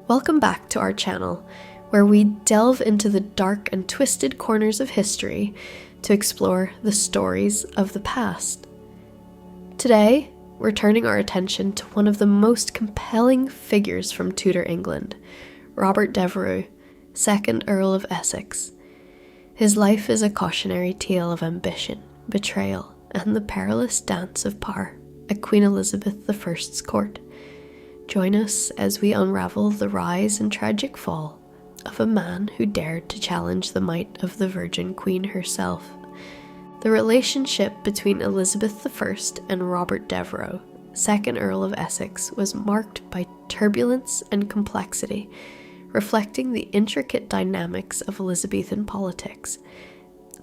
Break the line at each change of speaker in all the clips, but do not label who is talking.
Welcome back to our channel, where we delve into the dark and twisted corners of history to explore the stories of the past. Today, we're turning our attention to one of the most compelling figures from Tudor England, Robert Devereux, 2nd Earl of Essex. His life is a cautionary tale of ambition, betrayal, and the perilous dance of power at Queen Elizabeth I's court. Join us as we unravel the rise and tragic fall of a man who dared to challenge the might of the Virgin Queen herself. The relationship between Elizabeth I and Robert Devereux, 2nd Earl of Essex, was marked by turbulence and complexity, reflecting the intricate dynamics of Elizabethan politics.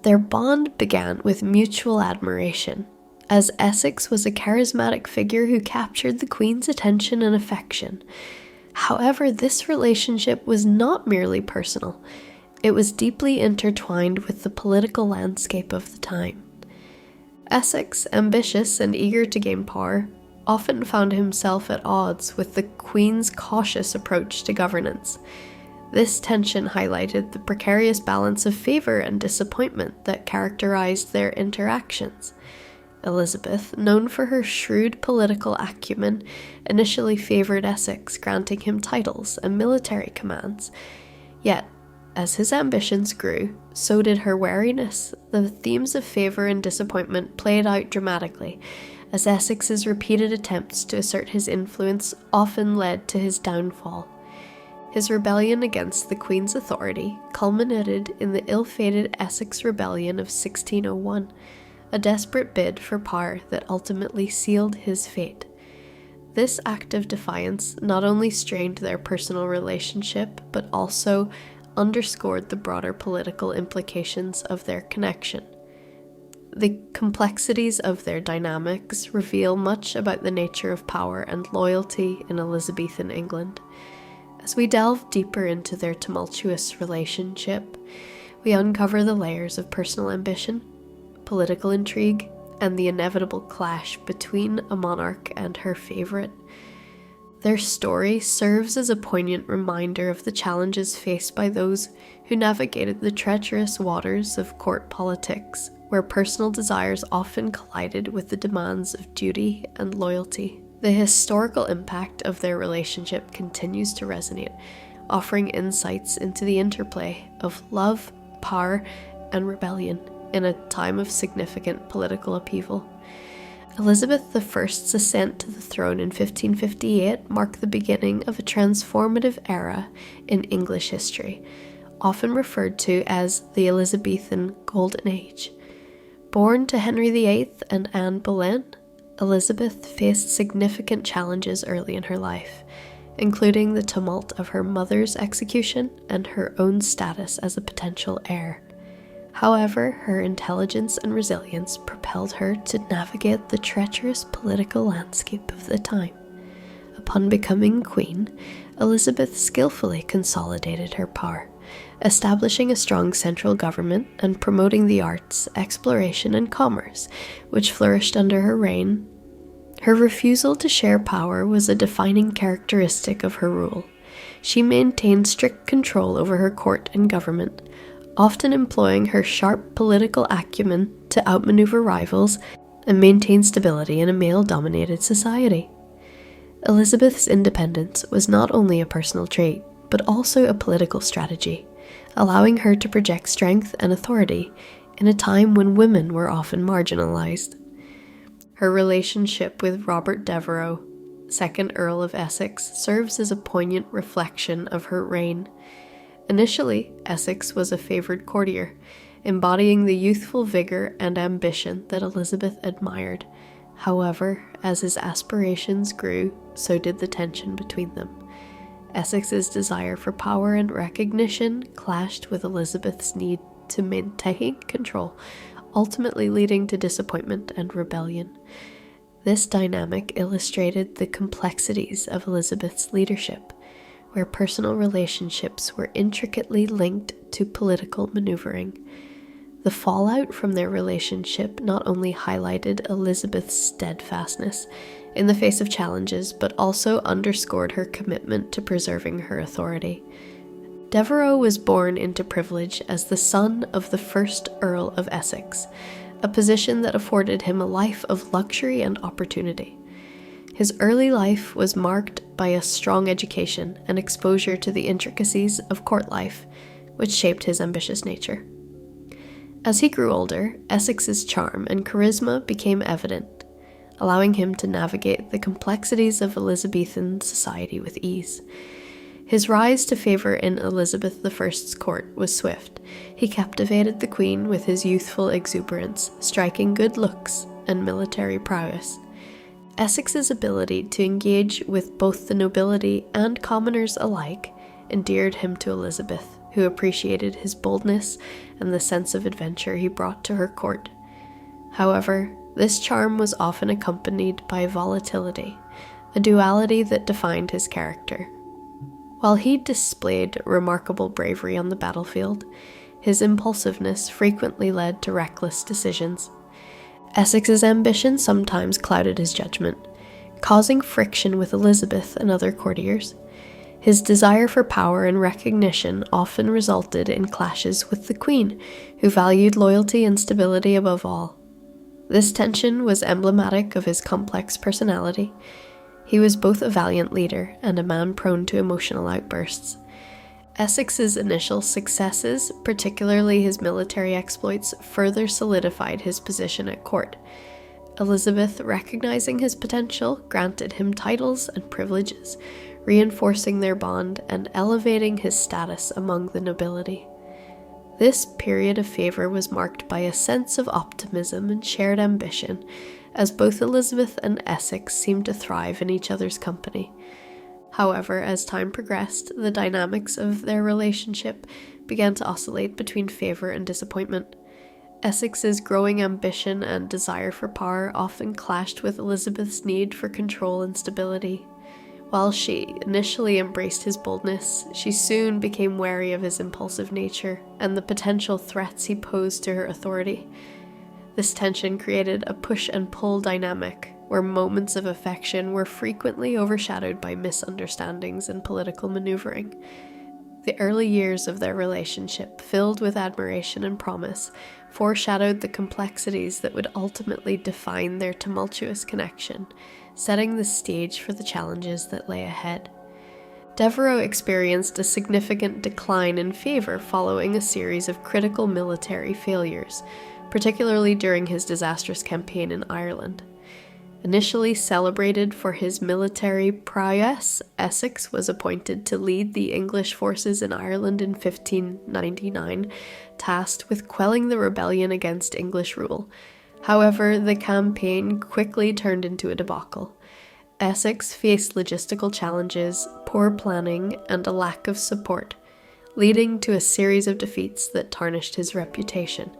Their bond began with mutual admiration, as Essex was a charismatic figure who captured the Queen's attention and affection. However, this relationship was not merely personal. It was deeply intertwined with the political landscape of the time. Essex, ambitious and eager to gain power, often found himself at odds with the Queen's cautious approach to governance. This tension highlighted the precarious balance of favour and disappointment that characterised their interactions. Elizabeth, known for her shrewd political acumen, initially favoured Essex, granting him titles and military commands. Yet, as his ambitions grew, so did her wariness. The themes of favour and disappointment played out dramatically, as Essex's repeated attempts to assert his influence often led to his downfall. His rebellion against the Queen's authority culminated in the ill-fated Essex Rebellion of 1601, a desperate bid for power that ultimately sealed his fate. This act of defiance not only strained their personal relationship, but also underscored the broader political implications of their connection. The complexities of their dynamics reveal much about the nature of power and loyalty in Elizabethan England. As we delve deeper into their tumultuous relationship, we uncover the layers of personal ambition, political intrigue, and the inevitable clash between a monarch and her favourite. Their story serves as a poignant reminder of the challenges faced by those who navigated the treacherous waters of court politics, where personal desires often collided with the demands of duty and loyalty. The historical impact of their relationship continues to resonate, offering insights into the interplay of love, power, and rebellion in a time of significant political upheaval. Elizabeth I's ascent to the throne in 1558 marked the beginning of a transformative era in English history, often referred to as the Elizabethan Golden Age. Born to Henry VIII and Anne Boleyn, Elizabeth faced significant challenges early in her life, including the tumult of her mother's execution and her own status as a potential heir. However, her intelligence and resilience propelled her to navigate the treacherous political landscape of the time. Upon becoming queen, Elizabeth skillfully consolidated her power, establishing a strong central government and promoting the arts, exploration, and commerce, which flourished under her reign. Her refusal to share power was a defining characteristic of her rule. She maintained strict control over her court and government, often employing her sharp political acumen to outmaneuver rivals and maintain stability in a male-dominated society. Elizabeth's independence was not only a personal trait, but also a political strategy, allowing her to project strength and authority in a time when women were often marginalized. Her relationship with Robert Devereux, 2nd Earl of Essex, serves as a poignant reflection of her reign. Initially, Essex was a favoured courtier, embodying the youthful vigour and ambition that Elizabeth admired. However, as his aspirations grew, so did the tension between them. Essex's desire for power and recognition clashed with Elizabeth's need to maintain control, ultimately leading to disappointment and rebellion. This dynamic illustrated the complexities of Elizabeth's leadership, where personal relationships were intricately linked to political maneuvering. The fallout from their relationship not only highlighted Elizabeth's steadfastness, in the face of challenges, but also underscored her commitment to preserving her authority. Devereux was born into privilege as the son of the first Earl of Essex, a position that afforded him a life of luxury and opportunity. His early life was marked by a strong education and exposure to the intricacies of court life, which shaped his ambitious nature. As he grew older, Essex's charm and charisma became evident, allowing him to navigate the complexities of Elizabethan society with ease. His rise to favour in Elizabeth I's court was swift. He captivated the Queen with his youthful exuberance, striking good looks and military prowess. Essex's ability to engage with both the nobility and commoners alike endeared him to Elizabeth, who appreciated his boldness and the sense of adventure he brought to her court. However, this charm was often accompanied by volatility, a duality that defined his character. While he displayed remarkable bravery on the battlefield, his impulsiveness frequently led to reckless decisions. Essex's ambition sometimes clouded his judgment, causing friction with Elizabeth and other courtiers. His desire for power and recognition often resulted in clashes with the Queen, who valued loyalty and stability above all. This tension was emblematic of his complex personality. He was both a valiant leader and a man prone to emotional outbursts. Essex's initial successes, particularly his military exploits, further solidified his position at court. Elizabeth, recognizing his potential, granted him titles and privileges, reinforcing their bond and elevating his status among the nobility. This period of favour was marked by a sense of optimism and shared ambition, as both Elizabeth and Essex seemed to thrive in each other's company. However, as time progressed, the dynamics of their relationship began to oscillate between favour and disappointment. Essex's growing ambition and desire for power often clashed with Elizabeth's need for control and stability. While she initially embraced his boldness, she soon became wary of his impulsive nature and the potential threats he posed to her authority. This tension created a push-and-pull dynamic, where moments of affection were frequently overshadowed by misunderstandings and political maneuvering. The early years of their relationship, filled with admiration and promise, foreshadowed the complexities that would ultimately define their tumultuous connection, setting the stage for the challenges that lay ahead. Devereux experienced a significant decline in favour following a series of critical military failures, particularly during his disastrous campaign in Ireland. Initially celebrated for his military prowess, Essex was appointed to lead the English forces in Ireland in 1599, tasked with quelling the rebellion against English rule. However, the campaign quickly turned into a debacle. Essex faced logistical challenges, poor planning, and a lack of support, leading to a series of defeats that tarnished his reputation.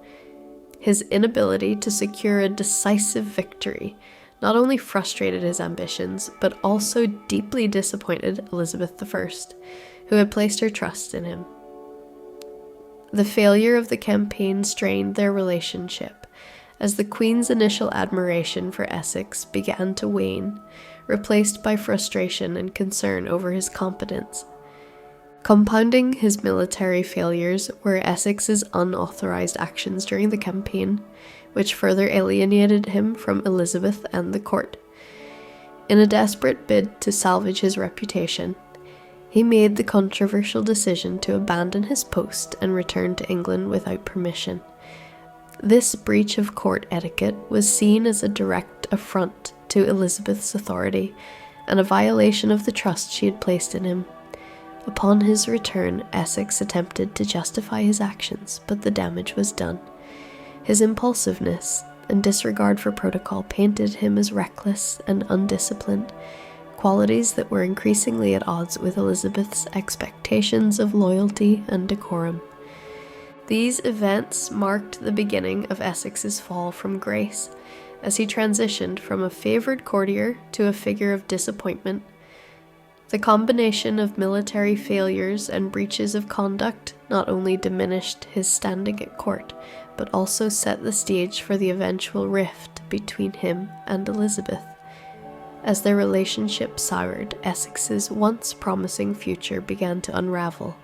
His inability to secure a decisive victory not only frustrated his ambitions, but also deeply disappointed Elizabeth I, who had placed her trust in him. The failure of the campaign strained their relationship, as the Queen's initial admiration for Essex began to wane, replaced by frustration and concern over his competence. Compounding his military failures were Essex's unauthorized actions during the campaign, which further alienated him from Elizabeth and the court. In a desperate bid to salvage his reputation, he made the controversial decision to abandon his post and return to England without permission. This breach of court etiquette was seen as a direct affront to Elizabeth's authority and a violation of the trust she had placed in him. Upon his return, Essex attempted to justify his actions, but the damage was done. His impulsiveness and disregard for protocol painted him as reckless and undisciplined, qualities that were increasingly at odds with Elizabeth's expectations of loyalty and decorum. These events marked the beginning of Essex's fall from grace, as he transitioned from a favoured courtier to a figure of disappointment. The combination of military failures and breaches of conduct not only diminished his standing at court, but also set the stage for the eventual rift between him and Elizabeth. As their relationship soured, Essex's once promising future began to unravel,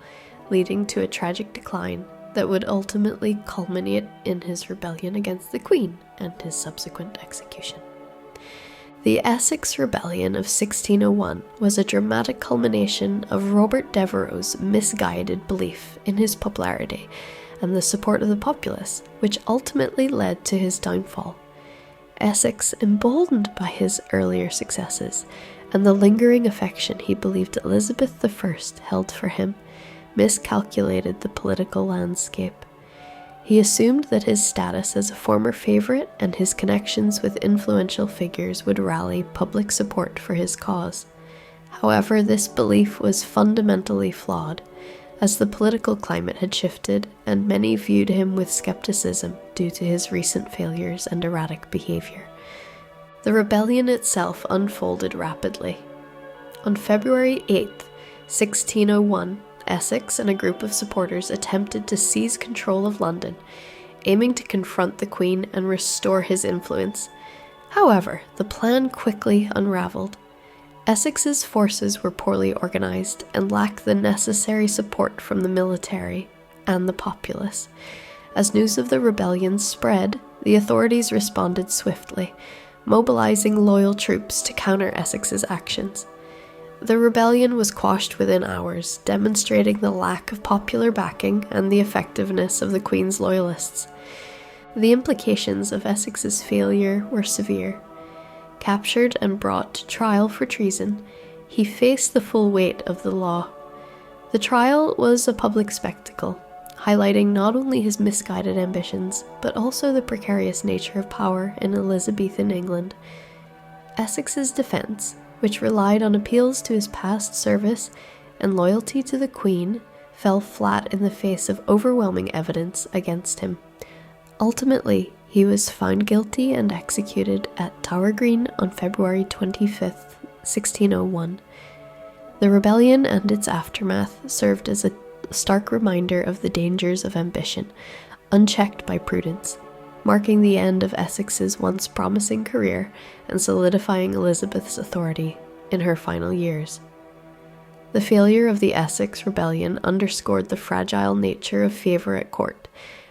leading to a tragic decline that would ultimately culminate in his rebellion against the Queen and his subsequent execution. The Essex Rebellion of 1601 was a dramatic culmination of Robert Devereux's misguided belief in his popularity and the support of the populace, which ultimately led to his downfall. Essex, emboldened by his earlier successes and the lingering affection he believed Elizabeth I held for him, miscalculated the political landscape. He assumed that his status as a former favourite and his connections with influential figures would rally public support for his cause. However, this belief was fundamentally flawed, as the political climate had shifted and many viewed him with skepticism due to his recent failures and erratic behaviour. The rebellion itself unfolded rapidly. On February 8, 1601, Essex and a group of supporters attempted to seize control of London, aiming to confront the Queen and restore his influence. However, the plan quickly unravelled. Essex's forces were poorly organised and lacked the necessary support from the military and the populace. As news of the rebellion spread, the authorities responded swiftly, mobilising loyal troops to counter Essex's actions. The rebellion was quashed within hours, demonstrating the lack of popular backing and the effectiveness of the Queen's loyalists. The implications of Essex's failure were severe. Captured and brought to trial for treason, he faced the full weight of the law. The trial was a public spectacle, highlighting not only his misguided ambitions, but also the precarious nature of power in Elizabethan England. Essex's defence, which relied on appeals to his past service and loyalty to the Queen, fell flat in the face of overwhelming evidence against him. Ultimately, he was found guilty and executed at Tower Green on February 25, 1601. The rebellion and its aftermath served as a stark reminder of the dangers of ambition, unchecked by prudence, marking the end of Essex's once promising career and solidifying Elizabeth's authority in her final years. The failure of the Essex Rebellion underscored the fragile nature of favour at court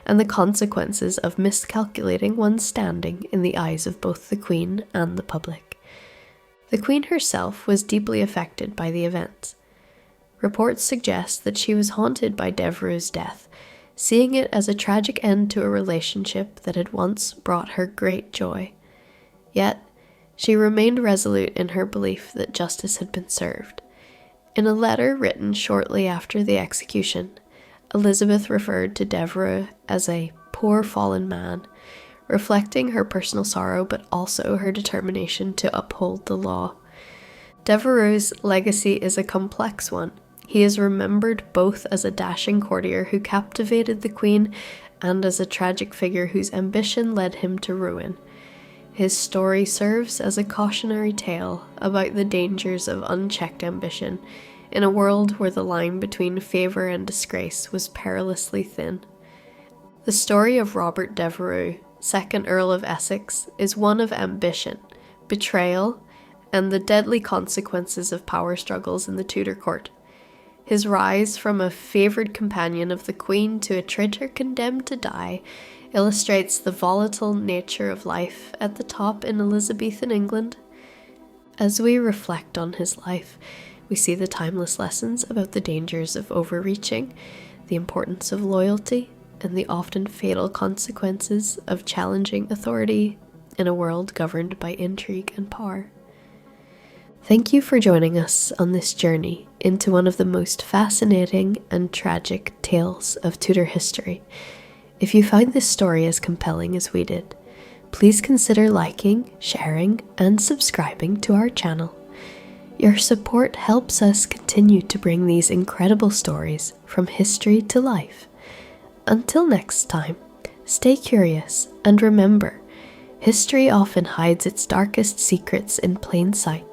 and the consequences of miscalculating one's standing in the eyes of both the Queen and the public. The Queen herself was deeply affected by the events. Reports suggest that she was haunted by Devereux's death, seeing it as a tragic end to a relationship that had once brought her great joy. Yet, she remained resolute in her belief that justice had been served. In a letter written shortly after the execution, Elizabeth referred to Devereux as a poor fallen man, reflecting her personal sorrow but also her determination to uphold the law. Devereux's legacy is a complex one. He is remembered both as a dashing courtier who captivated the Queen and as a tragic figure whose ambition led him to ruin. His story serves as a cautionary tale about the dangers of unchecked ambition in a world where the line between favour and disgrace was perilously thin. The story of Robert Devereux, 2nd Earl of Essex, is one of ambition, betrayal, and the deadly consequences of power struggles in the Tudor court. His rise from a favoured companion of the Queen to a traitor condemned to die illustrates the volatile nature of life at the top in Elizabethan England. As we reflect on his life, we see the timeless lessons about the dangers of overreaching, the importance of loyalty, and the often fatal consequences of challenging authority in a world governed by intrigue and power. Thank you for joining us on this journey into one of the most fascinating and tragic tales of Tudor history. If you find this story as compelling as we did, please consider liking, sharing, and subscribing to our channel. Your support helps us continue to bring these incredible stories from history to life. Until next time, stay curious and remember, history often hides its darkest secrets in plain sight.